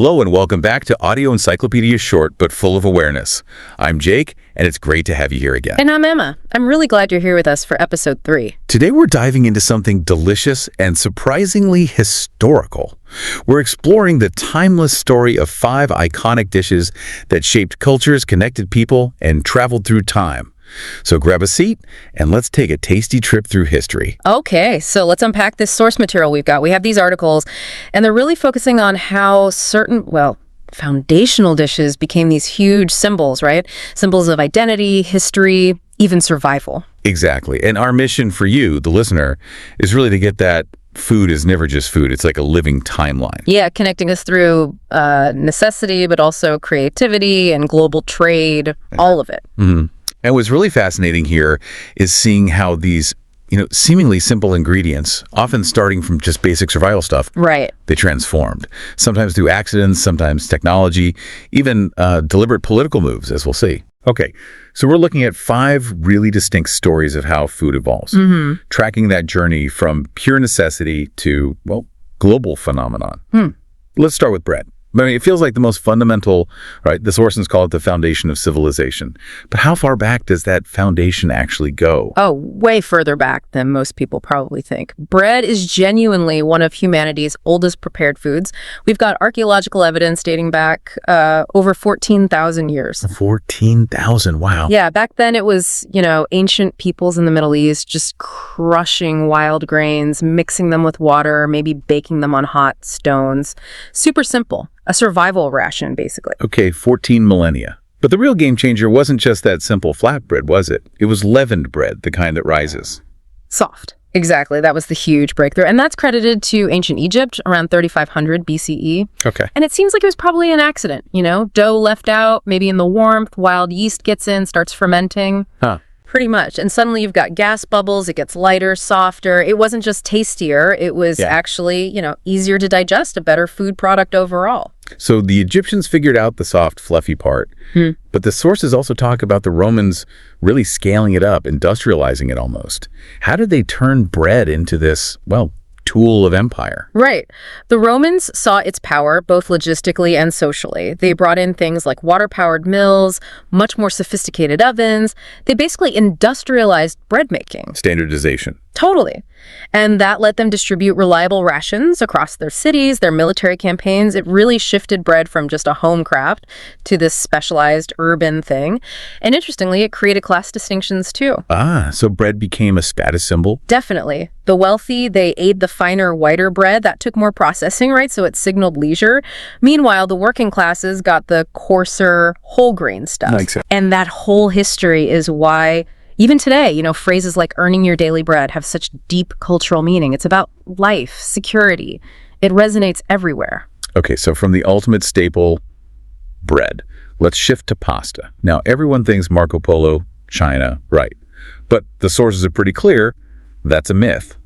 Hello and welcome back to Audio Encyclopedia Short but Full of Awareness. I'm Jake, and it's great to have you here again. And I'm Emma. I'm really glad you're here with us for episode 3. Today we're diving into something delicious and surprisingly historical. We're exploring the timeless story of 5 iconic dishes that shaped cultures, connected people, and traveled through time. So grab a seat and let's take a tasty trip through history. Okay, so let's unpack this source material we've got. We have these articles, and they're really focusing on how certain, foundational dishes became these huge symbols, right? Symbols of identity, history, even survival. Exactly. And our mission for you, the listener, is really to get that food is never just food. It's like a living timeline. Yeah, connecting us through necessity, but also creativity and global trade, all of it. Mm-hmm. And what's really fascinating here is seeing how these, seemingly simple ingredients, often starting from just basic survival stuff, right, they transformed. Sometimes through accidents, sometimes technology, even deliberate political moves, as we'll see. Okay, so we're looking at 5 really distinct stories of how food evolves, tracking that journey from pure necessity to, global phenomenon. Let's start with bread. I mean, it feels like the most fundamental, right? The sources call it the foundation of civilization. But how far back does that foundation actually go? Oh, way further back than most people probably think. Bread is genuinely one of humanity's oldest prepared foods. We've got archaeological evidence dating back over 14,000 years. 14,000, wow. Yeah, back then it was, ancient peoples in the Middle East just crushing wild grains, mixing them with water, maybe baking them on hot stones. Super simple. A survival ration, basically. Okay, 14 millennia. But the real game changer wasn't just that simple flatbread, was it? It was leavened bread, the kind that rises. Soft. Exactly. That was the huge breakthrough. And that's credited to ancient Egypt around 3500 BCE. Okay. And it seems like it was probably an accident, Dough left out, maybe in the warmth, wild yeast gets in, starts fermenting. Huh. Pretty much. And suddenly you've got gas bubbles, it gets lighter, softer. It wasn't just tastier, it was actually, easier to digest, a better food product overall. So the Egyptians figured out the soft, fluffy part, but the sources also talk about the Romans really scaling it up, industrializing it almost. How did they turn bread into this, tool of empire? Right. The Romans saw its power both logistically and socially. They brought in things like water-powered mills, much more sophisticated ovens. They basically industrialized bread making. Standardization. Totally. And that let them distribute reliable rations across their cities, their military campaigns. It really shifted bread from just a home craft to this specialized urban thing. And interestingly, it created class distinctions too. So bread became a status symbol? Definitely. The wealthy, they ate the finer, whiter bread. That took more processing, right? So it signaled leisure. Meanwhile, the working classes got the coarser, whole grain stuff. Makes sense. And that whole history is why even today, phrases like earning your daily bread have such deep cultural meaning. It's about life, security. It resonates everywhere. Okay, so from the ultimate staple, bread, let's shift to pasta. Now, everyone thinks Marco Polo, China, right? But the sources are pretty clear. That's a myth.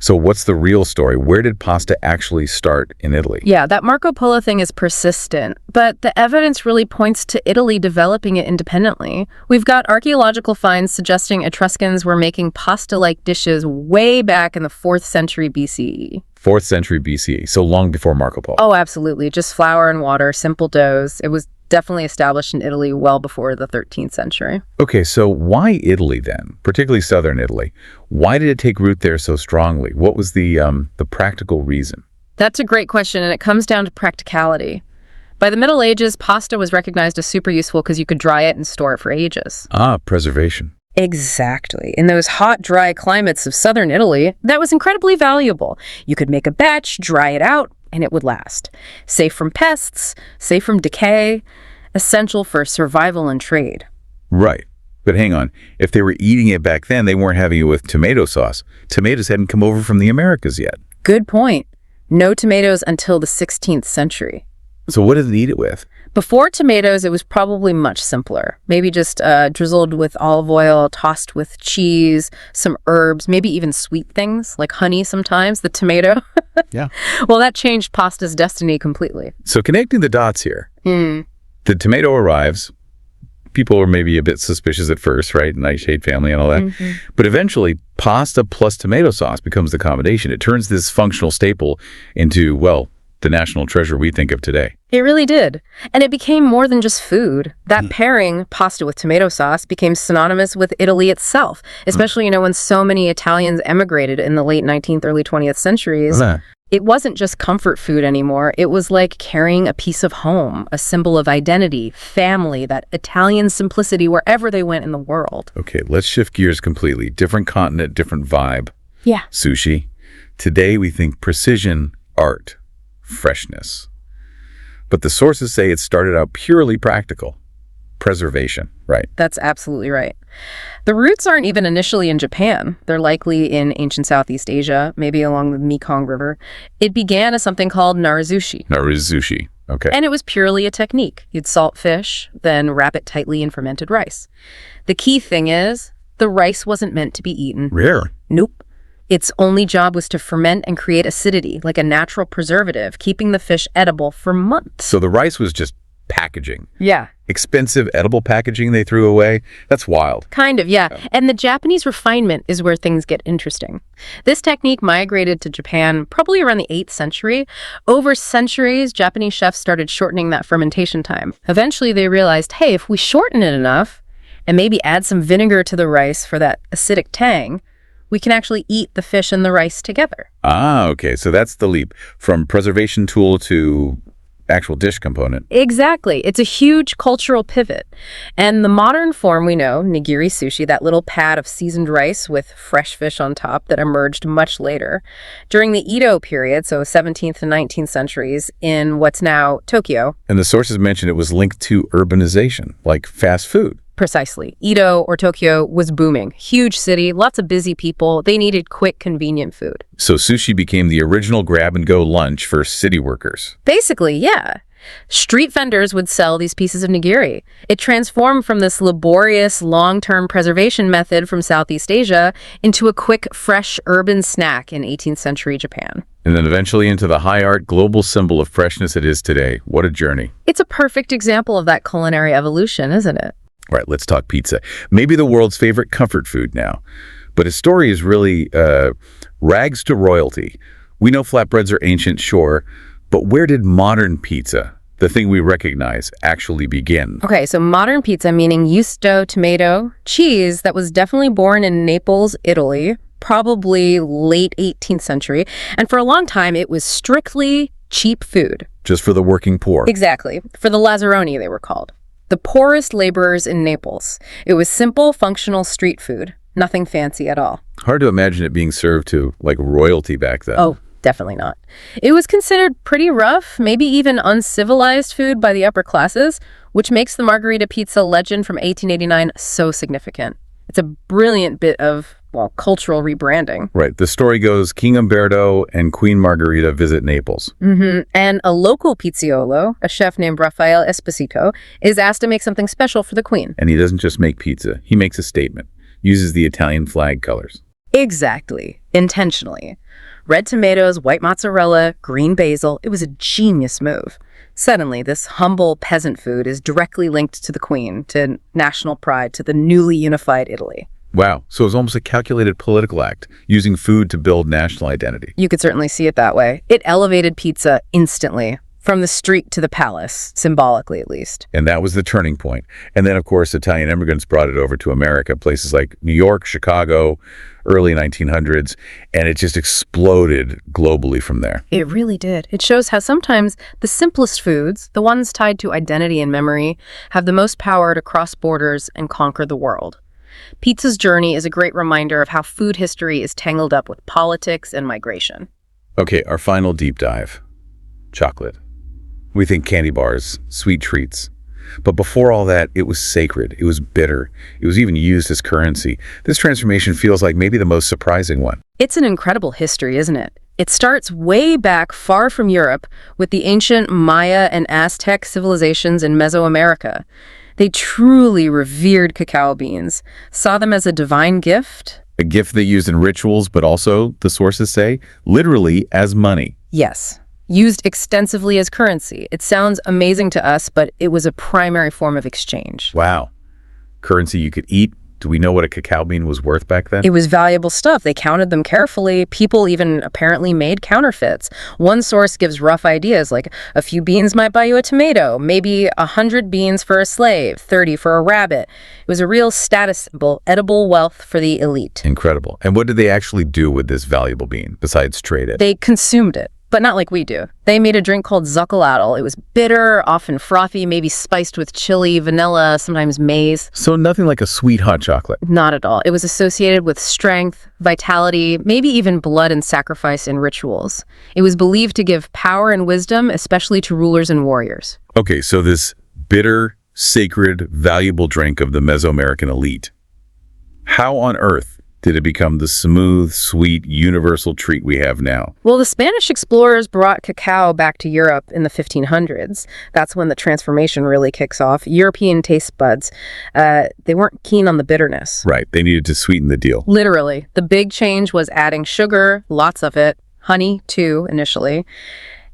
So what's the real story? Where did pasta actually start in Italy? Yeah, that Marco Polo thing is persistent, but the evidence really points to Italy developing it independently. We've got archaeological finds suggesting Etruscans were making pasta-like dishes way back in the 4th century BCE. 4th century BCE, so long before Marco Polo. Oh, absolutely. Just flour and water, simple doughs. It was definitely established in Italy well before the 13th century. Okay, so why Italy then, particularly southern Italy? Why did it take root there so strongly? What was the practical reason? That's a great question, and it comes down to practicality. By the Middle Ages, pasta was recognized as super useful because you could dry it and store it for ages. Preservation. Exactly. In those hot, dry climates of southern Italy, that was incredibly valuable. You could make a batch, dry it out, and it would last. Safe from pests, safe from decay, essential for survival and trade. Right. But hang on. If they were eating it back then, they weren't having it with tomato sauce. Tomatoes hadn't come over from the Americas yet. Good point. No tomatoes until the 16th century. So what did they eat it with? Before tomatoes, it was probably much simpler. Maybe just drizzled with olive oil, tossed with cheese, some herbs, maybe even sweet things like honey sometimes, the tomato. Yeah. Well, that changed pasta's destiny completely. So connecting the dots here, the tomato arrives. People were maybe a bit suspicious at first, right? Nightshade family and all that. But eventually, pasta plus tomato sauce becomes the combination. It turns this functional staple into, the national treasure we think of today. It really did. And it became more than just food. That pairing, pasta with tomato sauce, became synonymous with Italy itself, especially, when so many Italians emigrated in the late 19th, early 20th centuries. It wasn't just comfort food anymore. It was like carrying a piece of home, a symbol of identity, family, that Italian simplicity wherever they went in the world. Okay, let's shift gears completely. Different continent, different vibe. Yeah. Sushi. Today we think precision, art, freshness. But the sources say it started out purely practical. Preservation, right? That's absolutely right. The roots aren't even initially in Japan. They're likely in ancient Southeast Asia, maybe along the Mekong River. It began as something called narizushi. Narizushi, okay. And it was purely a technique. You'd salt fish, then wrap it tightly in fermented rice. The key thing is, the rice wasn't meant to be eaten. Really? Nope. Its only job was to ferment and create acidity, like a natural preservative, keeping the fish edible for months. So the rice was just packaging. Yeah. Expensive edible packaging they threw away? That's wild. Kind of, yeah. And the Japanese refinement is where things get interesting. This technique migrated to Japan probably around the 8th century. Over centuries, Japanese chefs started shortening that fermentation time. Eventually, they realized, hey, if we shorten it enough and maybe add some vinegar to the rice for that acidic tang, we can actually eat the fish and the rice together. Ah, okay. So that's the leap from preservation tool to actual dish component. Exactly. It's a huge cultural pivot. And the modern form we know, nigiri sushi, that little pad of seasoned rice with fresh fish on top that emerged much later. During the Edo period, so 17th and 19th centuries, in what's now Tokyo. And the sources mentioned it was linked to urbanization, like fast food. Precisely. Edo, or Tokyo, was booming. Huge city, lots of busy people. They needed quick, convenient food. So sushi became the original grab-and-go lunch for city workers. Basically, yeah. Street vendors would sell these pieces of nigiri. It transformed from this laborious, long-term preservation method from Southeast Asia into a quick, fresh, urban snack in 18th century Japan. And then eventually into the high art global symbol of freshness it is today. What a journey. It's a perfect example of that culinary evolution, isn't it? All right, let's talk pizza. Maybe the world's favorite comfort food now. But his story is really rags to royalty. We know flatbreads are ancient, sure, but where did modern pizza, the thing we recognize, actually begin? Okay, so modern pizza, meaning yeast dough, tomato, cheese, that was definitely born in Naples, Italy, probably late 18th century. And for a long time, it was strictly cheap food. Just for the working poor. Exactly. For the Lazzaroni, they were called. The poorest laborers in Naples. It was simple, functional street food. Nothing fancy at all. Hard to imagine it being served to, like, royalty back then. Oh, definitely not. It was considered pretty rough, maybe even uncivilized food by the upper classes, which makes the margherita pizza legend from 1889 so significant. It's a brilliant bit of, well, cultural rebranding. Right. The story goes King Umberto and Queen Margherita visit Naples. And a local pizziolo, a chef named Rafael Esposito, is asked to make something special for the queen. And he doesn't just make pizza. He makes a statement. Uses the Italian flag colors. Exactly. Intentionally. Red tomatoes, white mozzarella, green basil. It was a genius move. Suddenly, this humble peasant food is directly linked to the queen, to national pride, to the newly unified Italy. Wow. So it was almost a calculated political act, using food to build national identity. You could certainly see it that way. It elevated pizza instantly, from the street to the palace, symbolically at least. And that was the turning point. And then, of course, Italian immigrants brought it over to America, places like New York, Chicago, early 1900s, and it just exploded globally from there. It really did. It shows how sometimes the simplest foods, the ones tied to identity and memory, have the most power to cross borders and conquer the world. Pizza's journey is a great reminder of how food history is tangled up with politics and migration. Okay, our final deep dive. Chocolate. We think candy bars, sweet treats. But before all that, it was sacred. It was bitter. It was even used as currency. This transformation feels like maybe the most surprising one. It's an incredible history, isn't it? It starts way back far from Europe with the ancient Maya and Aztec civilizations in Mesoamerica. They truly revered cacao beans, saw them as a divine gift. A gift they used in rituals, but also, the sources say, literally as money. Yes. Used extensively as currency. It sounds amazing to us, but it was a primary form of exchange. Wow. Currency you could eat, Do we know what a cacao bean was worth back then? It was valuable stuff. They counted them carefully. People even apparently made counterfeits. One source gives rough ideas, like a few beans might buy you a tomato, maybe 100 beans for a slave, 30 for a rabbit. It was a real status symbol, edible wealth for the elite. Incredible. And what did they actually do with this valuable bean, besides trade it? They consumed it, but not like we do. They made a drink called zuccolatl. It was bitter, often frothy, maybe spiced with chili, vanilla, sometimes maize. So nothing like a sweet hot chocolate. Not at all. It was associated with strength, vitality, maybe even blood and sacrifice in rituals. It was believed to give power and wisdom, especially to rulers and warriors. Okay, so this bitter, sacred, valuable drink of the Mesoamerican elite. How on earth did it become the smooth, sweet, universal treat we have now? Well, the Spanish explorers brought cacao back to Europe in the 1500s. That's when the transformation really kicks off. European taste buds, they weren't keen on the bitterness. Right, they needed to sweeten the deal. Literally. The big change was adding sugar, lots of it, honey too, initially,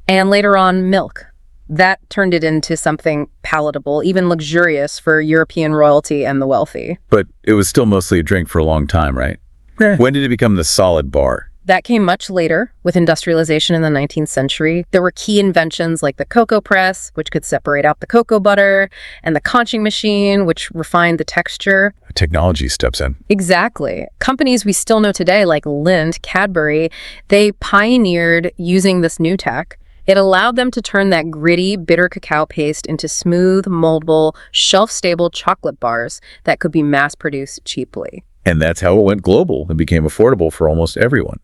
and later on milk. That turned it into something palatable, even luxurious for European royalty and the wealthy. But it was still mostly a drink for a long time, right? When did it become the solid bar? That came much later, with industrialization in the 19th century. There were key inventions like the cocoa press, which could separate out the cocoa butter, and the conching machine, which refined the texture. Technology steps in. Exactly. Companies we still know today, like Lindt, Cadbury, they pioneered using this new tech. It allowed them to turn that gritty, bitter cacao paste into smooth, moldable, shelf-stable chocolate bars that could be mass-produced cheaply. And that's how it went global and became affordable for almost everyone.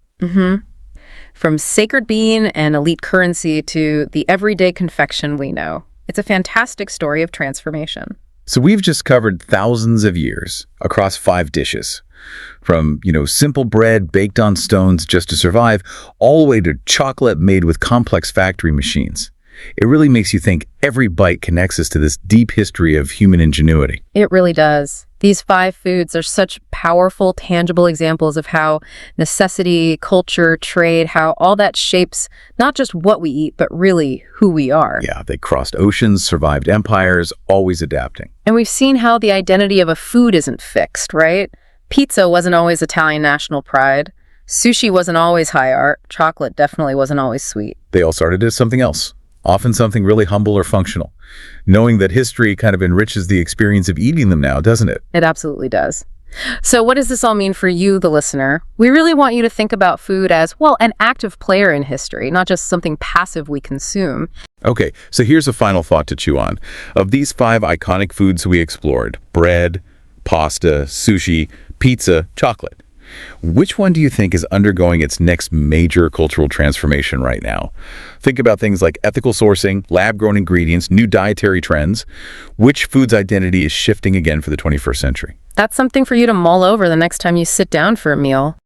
From sacred bean and elite currency to the everyday confection we know. It's a fantastic story of transformation. So we've just covered thousands of years across 5 dishes. From, simple bread baked on stones just to survive, all the way to chocolate made with complex factory machines. It really makes you think every bite connects us to this deep history of human ingenuity. It really does. These 5 foods are such powerful, tangible examples of how necessity, culture, trade, how all that shapes not just what we eat, but really who we are. Yeah, they crossed oceans, survived empires, always adapting. And we've seen how the identity of a food isn't fixed, right? Pizza wasn't always Italian national pride. Sushi wasn't always high art. Chocolate definitely wasn't always sweet. They all started as something else, often something really humble or functional. Knowing that history kind of enriches the experience of eating them now, doesn't it? It absolutely does. So what does this all mean for you, the listener? We really want you to think about food as, well, an active player in history, not just something passive we consume. Okay, so here's a final thought to chew on. Of these 5 iconic foods we explored, bread, pasta, sushi, pizza, chocolate, which one do you think is undergoing its next major cultural transformation right now? Think about things like ethical sourcing, lab-grown ingredients, new dietary trends. Which food's identity is shifting again for the 21st century? That's something for you to mull over the next time you sit down for a meal.